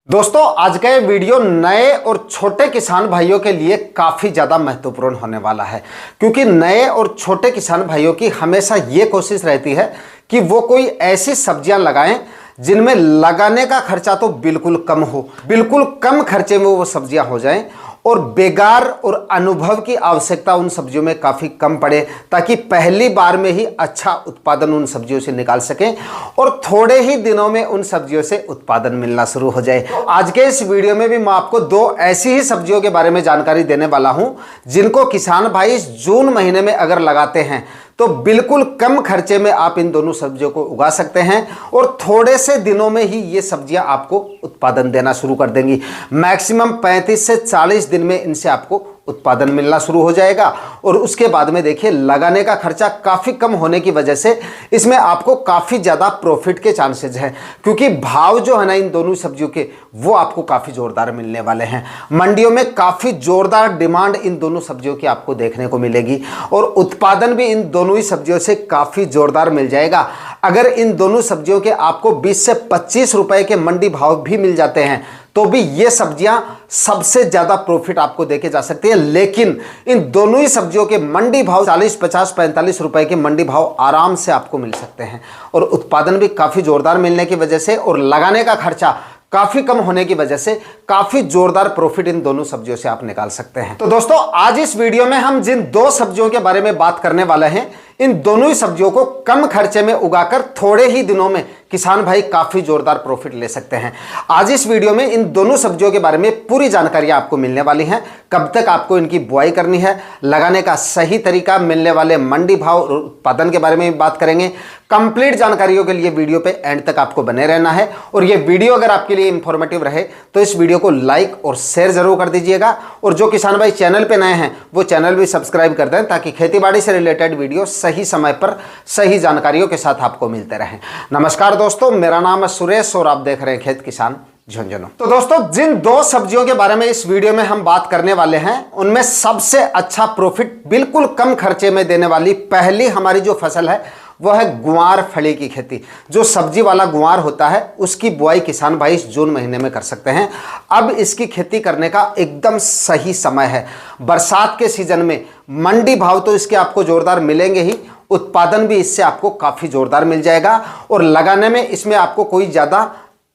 दोस्तों आज का ये वीडियो नए और छोटे किसान भाइयों के लिए काफ़ी ज़्यादा महत्वपूर्ण होने वाला है, क्योंकि नए और छोटे किसान भाइयों की हमेशा ये कोशिश रहती है कि वो कोई ऐसी सब्जियां लगाएं जिनमें लगाने का खर्चा तो बिल्कुल कम हो, बिल्कुल कम खर्चे में वो सब्जियां हो जाएं और बेगार और अनुभव की आवश्यकता उन सब्जियों में काफ़ी कम पड़े, ताकि पहली बार में ही अच्छा उत्पादन उन सब्जियों से निकाल सकें और थोड़े ही दिनों में उन सब्जियों से उत्पादन मिलना शुरू हो जाए। तो आज के इस वीडियो में भी मैं आपको दो ऐसी ही सब्जियों के बारे में जानकारी देने वाला हूं जिनको किसान भाई इस जून महीने में अगर लगाते हैं तो बिल्कुल कम खर्चे में आप इन दोनों सब्जियों को उगा सकते हैं और थोड़े से दिनों में ही ये सब्जियां आपको उत्पादन देना शुरू कर देंगी। मैक्सिमम 35 से 40 दिन में इनसे आपको उत्पादन मिलना शुरू हो जाएगा और उसके बाद में देखिए लगाने का खर्चा काफ़ी कम होने की वजह से इसमें आपको काफ़ी ज़्यादा प्रॉफिट के चांसेस हैं, क्योंकि भाव जो है ना इन दोनों सब्जियों के वो आपको काफ़ी ज़ोरदार मिलने वाले हैं। मंडियों में काफ़ी ज़ोरदार डिमांड इन दोनों सब्जियों की आपको देखने को मिलेगी और उत्पादन भी इन दोनों ही सब्जियों से काफ़ी ज़ोरदार मिल जाएगा। अगर इन दोनों सब्जियों के आपको 20 से 25 रुपए के मंडी भाव भी मिल जाते हैं तो भी ये सब्जियां सबसे ज्यादा प्रॉफिट आपको देके जा सकती है, लेकिन इन दोनों ही सब्जियों के मंडी भाव 40, 50, 45 रुपए के मंडी भाव आराम से आपको मिल सकते हैं और उत्पादन भी काफ़ी ज़ोरदार मिलने की वजह से और लगाने का खर्चा काफ़ी कम होने की वजह से काफ़ी ज़ोरदार प्रॉफिट इन दोनों सब्जियों से आप निकाल सकते हैं। तो दोस्तों आज इस वीडियो में हम जिन दो सब्जियों के बारे में बात करने वाले हैं, इन दोनों ही सब्जियों को कम खर्चे में उगाकर थोड़े ही दिनों में किसान भाई काफ़ी ज़ोरदार प्रॉफिट ले सकते हैं। आज इस वीडियो में इन दोनों सब्जियों के बारे में पूरी जानकारियां आपको मिलने वाली हैं। कब तक आपको इनकी बुआई करनी है, लगाने का सही तरीका, मिलने वाले मंडी भाव और उत्पादन के बारे में बात करेंगे। कंप्लीट जानकारियों के लिए वीडियो पे एंड तक आपको बने रहना है और ये वीडियो अगर आपके लिए इंफॉर्मेटिव रहे तो इस वीडियो को लाइक और शेयर जरूर कर दीजिएगा और जो किसान भाई चैनल पे नए हैं वो चैनल भी सब्सक्राइब कर दें, ताकि खेतीबाड़ी से रिलेटेड वीडियो सही समय पर सही जानकारियों के साथ आपको मिलते रहें। नमस्कार दोस्तों, मेरा नाम है सुरेश और आप देख रहे हैं खेत किसान झुंझुनू। तो दोस्तों जिन दो सब्जियों के बारे में इस वीडियो में हम बात करने वाले हैं उनमें सबसे अच्छा प्रॉफिट बिल्कुल कम खर्चे में देने वाली पहली हमारी जो फसल है वो है गुआर फली की खेती। जो सब्जी वाला गुआर होता है उसकी बुआई किसान भाई इस जून महीने में कर सकते हैं। अब इसकी खेती करने का एकदम सही समय है। बरसात के सीजन में मंडी भाव तो इसके आपको जोरदार मिलेंगे ही, उत्पादन भी इससे आपको काफ़ी जोरदार मिल जाएगा और लगाने में इसमें आपको कोई ज़्यादा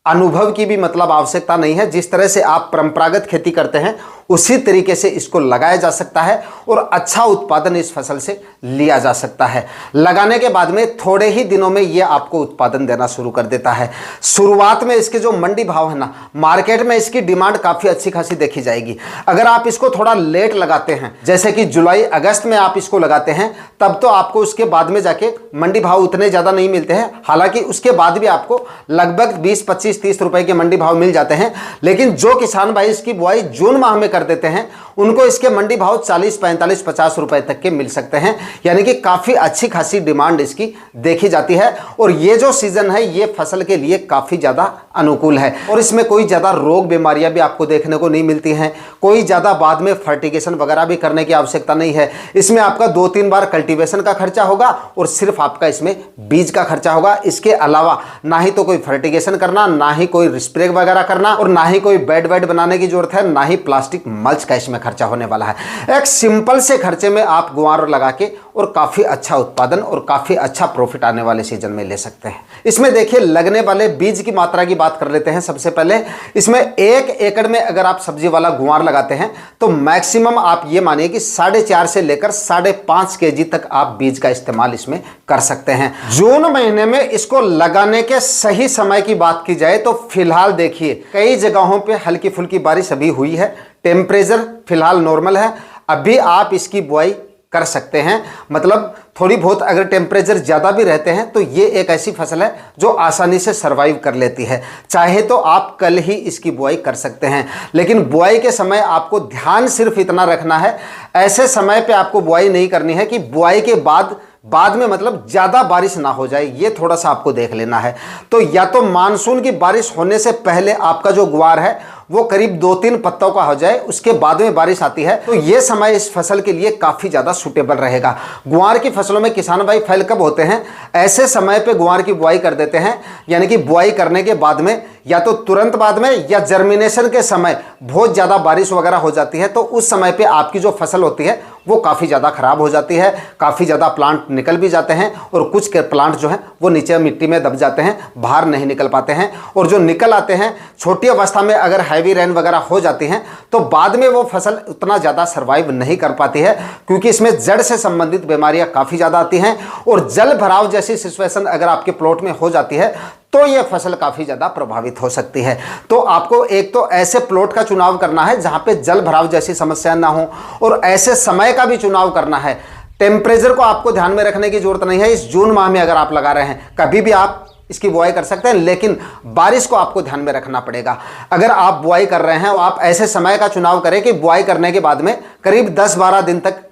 अनुभव की भी मतलब आवश्यकता नहीं है। जिस तरह से आप परंपरागत खेती करते हैं उसी तरीके से इसको लगाया जा सकता है और अच्छा उत्पादन इस फसल से लिया जा सकता है। लगाने के बाद में थोड़े ही दिनों में ये आपको उत्पादन देना शुरू कर देता है। शुरुआत में इसके जो मंडी भाव है ना, मार्केट में इसकी डिमांड काफ़ी अच्छी खासी देखी जाएगी। अगर आप इसको थोड़ा लेट लगाते हैं, जैसे कि जुलाई अगस्त में आप इसको लगाते हैं, तब तो आपको उसके बाद में जाके मंडी भाव उतने ज़्यादा नहीं मिलते हैं। हालांकि उसके बाद भी आपको लगभग 20, 25, 30 रुपए के मंडी भाव मिल जाते हैं। लेकिन जो किसान भाई इसकी बुआई जून माह में कर देते हैं उनको इसके मंडी भाव 40, 45, 50 रुपए तक के मिल सकते हैं। यानी कि काफ़ी अच्छी खासी डिमांड इसकी देखी जाती है और ये जो सीजन है ये फसल के लिए काफ़ी ज़्यादा अनुकूल है और इसमें कोई ज़्यादा रोग बीमारियां भी आपको देखने को नहीं मिलती हैं। कोई ज़्यादा बाद में फर्टिगेशन वगैरह भी करने की आवश्यकता नहीं है। इसमें आपका 2-3 बार कल्टीवेशन का खर्चा होगा और सिर्फ आपका इसमें बीज का खर्चा होगा। इसके अलावा ना ही तो कोई फर्टिगेशन करना, ना ही कोई स्प्रे वगैरह करना और ना ही कोई बेड वेड बनाने की जरूरत है, ना ही प्लास्टिक मल्च का इसमें खर्चा होने वाला है। एक सिंपल से खर्चे में आप गुआर लगा के और काफ़ी अच्छा उत्पादन और काफ़ी अच्छा प्रॉफिट आने वाले सीजन में ले सकते हैं। इसमें देखिए लगने वाले बीज की मात्रा की बात कर लेते हैं। सबसे पहले इसमें 1 एकड़ में अगर आप सब्जी वाला गुआर लगाते हैं तो मैक्सिमम आप ये मानिए कि 4.5 से लेकर 5.5 kg तक आप बीज का इस्तेमाल इसमें कर सकते हैं। जून महीने में इसको लगाने के सही समय की बात की जाए तो फिलहाल देखिए कई जगहों पे हल्की फुल्की बारिश अभी हुई है, टेम्परेचर फिलहाल नॉर्मल है, अभी आप इसकी बुआई कर सकते हैं। मतलब थोड़ी बहुत अगर टेम्परेचर ज़्यादा भी रहते हैं तो ये एक ऐसी फसल है जो आसानी से सर्वाइव कर लेती है। चाहे तो आप कल ही इसकी बुआई कर सकते हैं, लेकिन बुआई के समय आपको ध्यान सिर्फ इतना रखना है, ऐसे समय पे आपको बुआई नहीं करनी है कि बुआई के बाद में मतलब ज़्यादा बारिश ना हो जाए, ये थोड़ा सा आपको देख लेना है। तो या तो मानसून की बारिश होने से पहले आपका जो गुआर है वो करीब 2-3 पत्तों का हो जाए, उसके बाद में बारिश आती है तो ये समय इस फसल के लिए काफ़ी ज़्यादा सूटेबल रहेगा। गुआर की फसलों में किसान भाई फैल कब होते हैं, ऐसे समय पे गुआर की बुआई कर देते हैं, यानी कि बुआई करने के बाद में या तो तुरंत बाद में या जर्मिनेशन के समय बहुत ज़्यादा बारिश वगैरह हो जाती है, तो उस समय पे आपकी जो फसल होती है वो काफ़ी ज़्यादा ख़राब हो जाती है, काफ़ी ज़्यादा प्लांट निकल भी जाते हैं और कुछ के प्लांट जो हैं वो नीचे मिट्टी में दब जाते हैं, बाहर नहीं निकल पाते हैं। और जो निकल आते हैं छोटी अवस्था में अगर हैवी रेन वगैरह हो जाती हैं तो बाद में वो फसल उतना ज़्यादा सर्वाइव नहीं कर पाती है, क्योंकि इसमें जड़ से संबंधित बीमारियां काफ़ी ज़्यादा आती हैं। और जल भराव जैसी सिचुएशन अगर आपके प्लॉट में हो जाती है तो यह फसल काफ़ी ज़्यादा प्रभावित हो सकती है। तो आपको एक तो ऐसे प्लॉट का चुनाव करना है जहां पे जल भराव जैसी समस्या ना हो, और ऐसे समय का भी चुनाव करना है। टेम्परेचर को आपको ध्यान में रखने की जरूरत नहीं है। इस जून माह में अगर आप लगा रहे हैं कभी भी आप इसकी बुआई कर सकते हैं, लेकिन बारिश को आपको ध्यान में रखना पड़ेगा। अगर आप बुआई कर रहे हैं तो आप ऐसे समय का चुनाव करें कि बुआई करने के बाद में करीब 10-12 दिन तक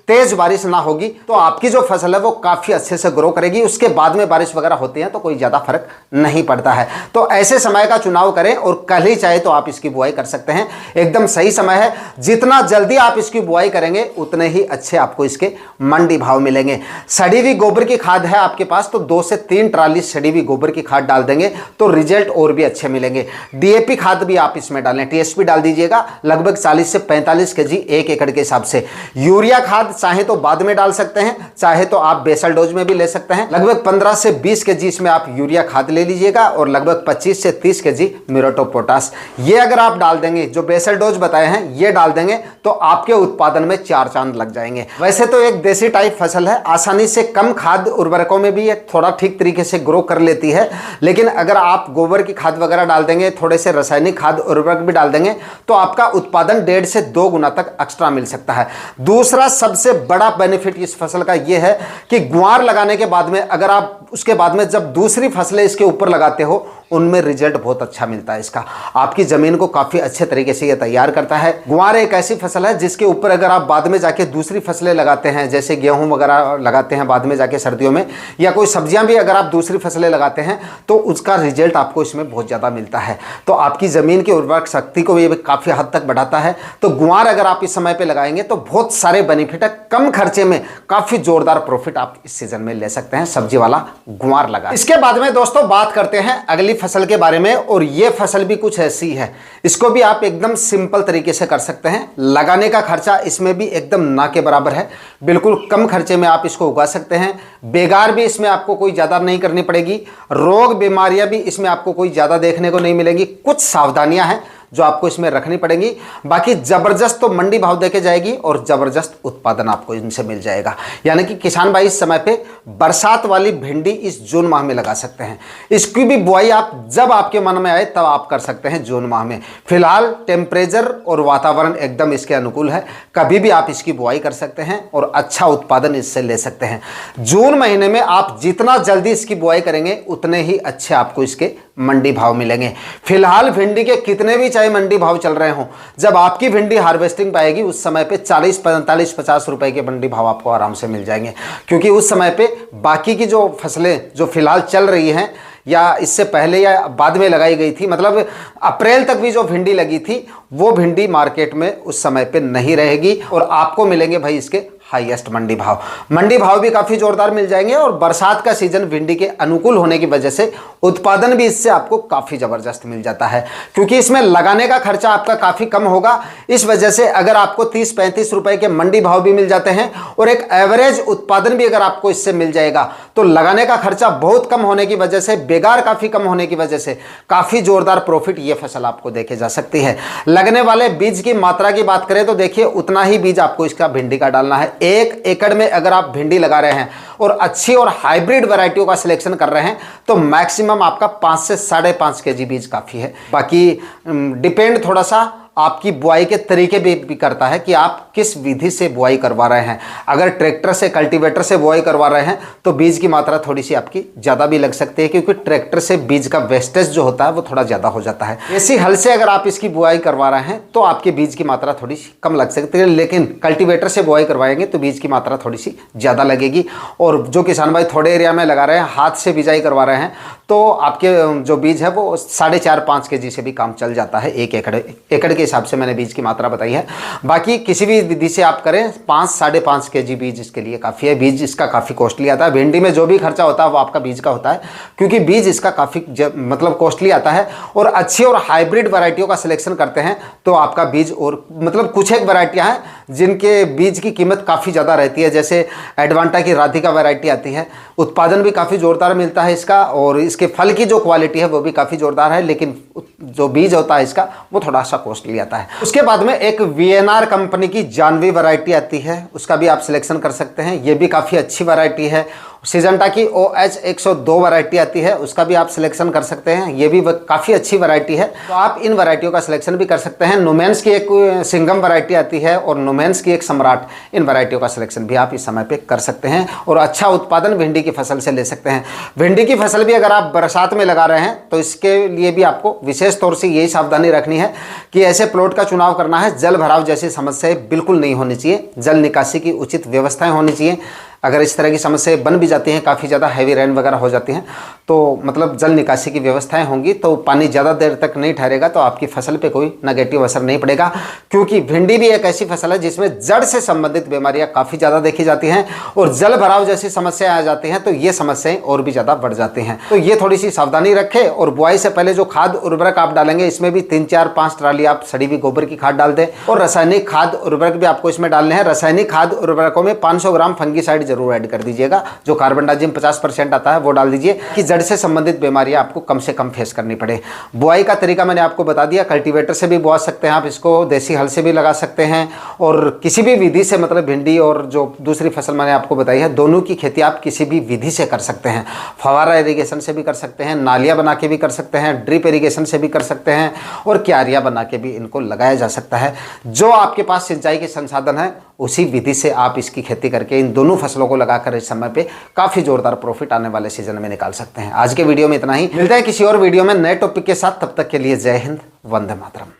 तेज बारिश ना होगी तो आपकी जो फसल है वो काफ़ी अच्छे से ग्रो करेगी। उसके बाद में बारिश वगैरह होती है तो कोई ज़्यादा फर्क नहीं पड़ता है। तो ऐसे समय का चुनाव करें और कल ही चाहे तो आप इसकी बुआई कर सकते हैं, एकदम सही समय है। जितना जल्दी आप इसकी बुआई करेंगे उतने ही अच्छे आपको इसके मंडी भाव मिलेंगे। सड़ी हुई गोबर की खाद है आपके पास तो 2 से 3 ट्राली सड़ी हुई गोबर की खाद डाल देंगे तो रिजल्ट और भी अच्छे मिलेंगे। डीएपी खाद भी आप इसमें डालें, टीएसपी डाल दीजिएगा लगभग 40 से 45 केजी 1 एकड़ के हिसाब से। यूरिया खाद चाहे तो बाद में डाल सकते हैं, चाहे तो आप बेसल डोज में भी ले सकते हैं। लगभग 15 से 20 केजी इसमें आप यूरिया खाद ले लीजिएगा और लगभग 25 से 30 केजी म्यूरेट ऑफ पोटाश, ये अगर आप डाल देंगे, जो बेसल डोज बताए हैं ये डाल देंगे तो आपके उत्पादन में 4 चांद लग जाएंगे। वैसे तो एक देसी टाइप फसल है, आसानी से कम खाद उर्वरकों में भी ये थोड़ा ठीक तरीके से ग्रो कर लेती है, लेकिन अगर आप गोबर की खाद वगैरह डाल देंगे, थोड़े से रासायनिक खाद उर्वरक भी डाल देंगे तो आपका उत्पादन 1.5 से 2 गुना तक एक्स्ट्रा मिल सकता है। दूसरा सबसे बड़ा बेनिफिट इस फसल का यह है कि गुआर लगाने के बाद में अगर आप उसके बाद में जब दूसरी फसलें इसके ऊपर लगाते हो उनमें रिजल्ट बहुत अच्छा मिलता है इसका। आपकी ज़मीन को काफ़ी अच्छे तरीके से ये तैयार करता है। गुआर एक ऐसी फसल है जिसके ऊपर अगर आप बाद में जाके दूसरी फसलें लगाते हैं, जैसे गेहूं वगैरह लगाते हैं बाद में जाके सर्दियों में, या कोई सब्जियां भी अगर आप दूसरी फसलें लगाते हैं तो उसका रिजल्ट आपको इसमें बहुत ज़्यादा मिलता है। तो आपकी ज़मीन की उर्वरक शक्ति को ये काफ़ी हद तक बढ़ाता है। तो गुआर अगर आप इस समय पर लगाएंगे तो बहुत सारे बेनिफिट है, कम खर्चे में काफ़ी जोरदार प्रॉफिट आप इस सीजन में ले सकते हैं सब्जी वाला गुआर लगा। इसके बाद में दोस्तों बात करते हैं अगली फसल के बारे में, और ये फसल भी कुछ ऐसी है, इसको भी आप एकदम सिंपल तरीके से कर सकते हैं। लगाने का खर्चा इसमें भी एकदम ना के बराबर है, बिल्कुल कम खर्चे में आप इसको उगा सकते हैं। बेगार भी इसमें आपको कोई ज़्यादा नहीं करनी पड़ेगी, रोग बीमारियां भी इसमें आपको कोई ज़्यादा देखने को नहीं मिलेंगी। कुछ सावधानियां हैं जो आपको इसमें रखनी पड़ेगी, बाकी जबरदस्त तो मंडी भाव देके जाएगी और जबरदस्त उत्पादन आपको इनसे मिल जाएगा। यानी कि किसान भाई इस समय पे बरसात वाली भिंडी इस जून माह में लगा सकते हैं। इसकी भी बुआई आप जब आपके मन में आए तब आप कर सकते हैं जून माह में। फिलहाल टेम्परेचर और वातावरण एकदम इसके अनुकूल है, कभी भी आप इसकी बुआई कर सकते हैं और अच्छा उत्पादन इससे ले सकते हैं। जून महीने में आप जितना जल्दी इसकी बुआई करेंगे उतने ही अच्छे आपको इसके मंडी भाव मिलेंगे। फिलहाल भिंडी के कितने भी चाहे मंडी भाव चल रहे हों, जब आपकी भिंडी हार्वेस्टिंग पाएगी उस समय पे 40, 45, 50 रुपए के मंडी भाव आपको आराम से मिल जाएंगे, क्योंकि उस समय पे बाकी की जो फसलें जो फिलहाल चल रही हैं या इससे पहले या बाद में लगाई गई थी, मतलब अप्रैल तक भी जो भिंडी लगी थी वो भिंडी मार्केट में उस समय पे नहीं रहेगी और आपको मिलेंगे भाई इसके हाईएस्ट मंडी भाव। मंडी भाव भी काफ़ी जोरदार मिल जाएंगे और बरसात का सीजन भिंडी के अनुकूल होने की वजह से उत्पादन भी इससे आपको काफ़ी ज़बरदस्त मिल जाता है, क्योंकि इसमें लगाने का खर्चा आपका काफ़ी कम होगा। इस वजह से अगर आपको 30-35 रुपए के मंडी भाव भी मिल जाते हैं और एक एवरेज उत्पादन भी अगर आपको इससे मिल जाएगा तो लगाने का खर्चा बहुत कम होने की वजह से, बेगार काफ़ी कम होने की वजह से काफ़ी जोरदार प्रॉफिट ये फसल आपको देखे जा सकती है। लगने वाले बीज की मात्रा की बात करें तो देखिए उतना ही बीज आपको इसका भिंडी का डालना है। 1 एकड़ में अगर आप भिंडी लगा रहे हैं और अच्छी और हाइब्रिड वैरायटियों का सिलेक्शन कर रहे हैं तो मैक्सिमम आपका 5 से 5.5 केजी बीज काफ़ी है। बाकी डिपेंड थोड़ा सा आपकी बुआई के तरीके भी करता है कि आप किस विधि से बुआई करवा रहे हैं। अगर ट्रैक्टर से, कल्टीवेटर से बुआई करवा रहे हैं तो बीज की मात्रा थोड़ी सी आपकी ज़्यादा भी लग सकती है, क्योंकि ट्रैक्टर से बीज का वेस्टेज जो होता है वो थोड़ा ज़्यादा हो जाता है। इसी हल से अगर आप इसकी बुआई करवा रहे हैं तो आपके बीज की मात्रा थोड़ी सी कम लग सकती है, लेकिन कल्टीवेटर से बुआई करवाएंगे तो बीज की मात्रा थोड़ी सी ज़्यादा लगेगी। और जो किसान भाई थोड़े एरिया में लगा रहे हैं, हाथ से बिजाई करवा रहे हैं, तो आपके जो बीज है वो 4.5-5 केजी से भी काम चल जाता है 1 एकड़ के हिसाब से मैंने बीज की मात्रा बताई है। बाकी किसी भी विधि से आप करें 5-5.5 kg बीज इसके लिए काफ़ी है। बीज इसका काफ़ी कॉस्टली आता है। भिंडी में जो भी खर्चा होता है वो आपका बीज का होता है, क्योंकि बीज इसका काफ़ी मतलब कॉस्टली आता है। और अच्छी और हाइब्रिड वैरायटियों का सिलेक्शन करते हैं तो आपका बीज, और मतलब कुछ एक वैरायटियाँ हैं जिनके बीज की कीमत काफ़ी ज़्यादा रहती है, जैसे एडवांटा की राधिका वैरायटी आती है। उत्पादन भी काफ़ी ज़ोरदार मिलता है इसका, और इसके फल की जो क्वालिटी है वो भी काफ़ी ज़ोरदार है, लेकिन जो बीज होता है इसका वो थोड़ा सा कॉस्टली आता है। उसके बाद में एक वीएनआर कंपनी की जानवी वैरायटी आती है, उसका भी आप सिलेक्शन कर सकते हैं। ये भी काफ़ी अच्छी वैरायटी है। सिजेंटा की OH 102 वैरायटी आती है, उसका भी आप सिलेक्शन कर सकते हैं। ये भी काफ़ी अच्छी वैरायटी है, तो आप इन वैरायटियों का सिलेक्शन भी कर सकते हैं। नुमेंस की एक सिंगम वैरायटी आती है और नुमेंस की एक सम्राट, इन वैरायटियों का सिलेक्शन भी आप इस समय पे कर सकते हैं और अच्छा उत्पादन भिंडी की फसल से ले सकते हैं। भिंडी की फसल भी अगर आप बरसात में लगा रहे हैं तो इसके लिए भी आपको विशेष तौर से यही सावधानी रखनी है कि ऐसे प्लॉट का चुनाव करना है, जल भराव जैसी समस्याएं बिल्कुल नहीं होनी चाहिए, जल निकासी की उचित व्यवस्थाएं होनी चाहिए। अगर इस तरह की समस्याएं बन भी जाती हैं, काफ़ी ज़्यादा हैवी रेन वगैरह हो जाती हैं, तो मतलब जल निकासी की व्यवस्थाएं होंगी तो पानी ज़्यादा देर तक नहीं ठहरेगा, तो आपकी फसल पे कोई नेगेटिव असर नहीं पड़ेगा। क्योंकि भिंडी भी एक ऐसी फसल है जिसमें जड़ से संबंधित बीमारियां काफ़ी ज़्यादा देखी जाती हैं और जल भराव जैसी समस्याएं आ जाती हैं तो ये समस्याएं और भी ज़्यादा बढ़ जाती हैं। तो ये थोड़ी सी सावधानी रखें। और बुआई से पहले जो खाद उर्वरक आप डालेंगे इसमें भी 3-4-5 ट्राली आप सड़ी हुई गोबर की खाद डाल दें, और रासायनिक खाद उर्वरक भी आपको इसमें डालने हैं। रासायनिक खाद उर्वरकों में 500 ग्राम फंगीसाइड जरूर ऐड कर दीजिएगा, जो कार्बनडाजिम 50% आता है वो डाल दीजिए कि जड़ से संबंधित बीमारियां आपको कम से कम फेस करनी पड़े। बुआई का तरीका मैंने आपको बता दिया, कल्टीवेटर से भी बुआ सकते हैं आप इसको, देसी हल से भी लगा सकते हैं, और किसी भी विधि से, मतलब भिंडी और जो दूसरी फसल मैंने आपको बताई है दोनों की खेती आप किसी भी विधि से कर सकते हैं। फवारा इरिगेशन से भी कर सकते हैं, नालियाँ बना के भी कर सकते हैं, ड्रिप इरिगेशन से भी कर सकते हैं, और क्यारियाँ बना के भी इनको लगाया जा सकता है। जो आपके पास सिंचाई के संसाधन है उसी विधि से आप इसकी खेती करके इन दोनों फसलों को लगाकर इस समय पे काफ़ी जोरदार प्रॉफिट आने वाले सीजन में निकाल सकते हैं। आज के वीडियो में इतना ही, मिलते हैं किसी और वीडियो में नए टॉपिक के साथ। तब तक के लिए जय हिंद, वंदे मातरम।